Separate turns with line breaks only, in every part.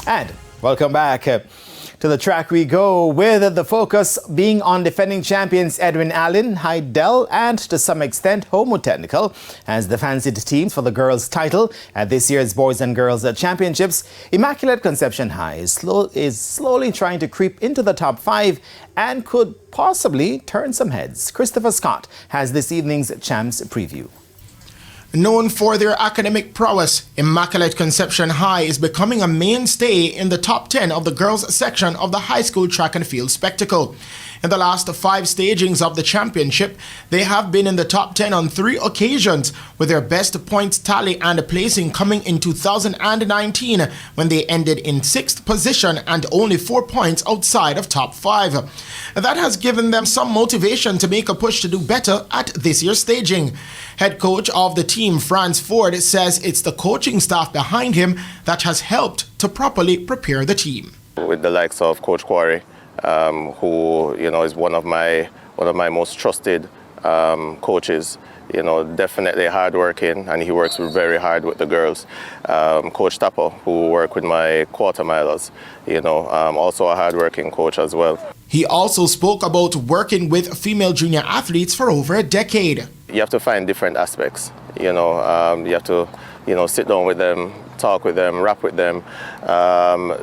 And welcome back. To the track we go, with the focus being on defending champions Edwin Allen, Heidel, and to some extent Homo Technical as the fancied teams for the girls' title at this year's Boys and Girls Championships. Immaculate Conception High is slowly trying to creep into the top 5 and could possibly turn some heads. Christopher Scott has this evening's Champs preview.
Known for their academic prowess, Immaculate Conception High is becoming a mainstay in the top 10 of the girls' section of the high school track and field spectacle. In the last 5 stagings of the championship, they have been in the top 10 on 3 occasions, with their best points tally and placing coming in 2019 when they ended in 6th position and only 4 points outside of top 5. That has given them some motivation to make a push to do better at this year's staging. Head coach of the team, Franz Ford, says it's the coaching staff behind him that has helped to properly prepare the team.
With the likes of Coach Quarry, who is one of my most trusted coaches. Definitely hardworking, and he works very hard with the girls. Coach Tapper, who work with my quarter milers, also a hardworking coach as well.
He also spoke about working with female junior athletes for over a decade.
You have to find different aspects. You have to, sit down with them, talk with them, rap with them.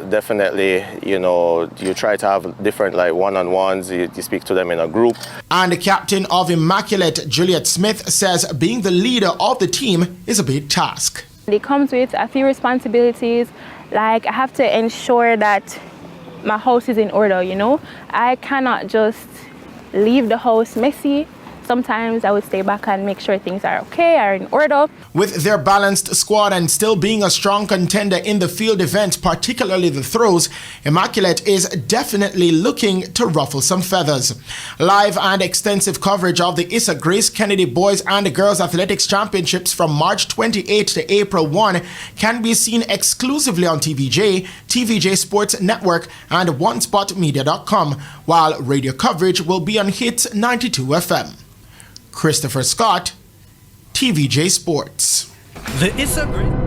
Definitely, you try to have different one-on-ones. You speak to them in a group. And the
captain of Immaculate, Juliet Smith, says being the leader of the team is a big task.
It comes with a few responsibilities. Like, I have to ensure that my house is in order, I cannot just leave the house messy. Sometimes I would stay back and make sure things are okay, are in order.
With their balanced squad and still being a strong contender in the field events, particularly the throws, Immaculate is definitely looking to ruffle some feathers. Live and extensive coverage of the Issa Grace Kennedy Boys and Girls Athletics Championships from March 28 to April 1 can be seen exclusively on TVJ, TVJ Sports Network, and OneSpotMedia.com, while radio coverage will be on Hits 92 FM. Christopher Scott, TVJ Sports.
The Issa Grace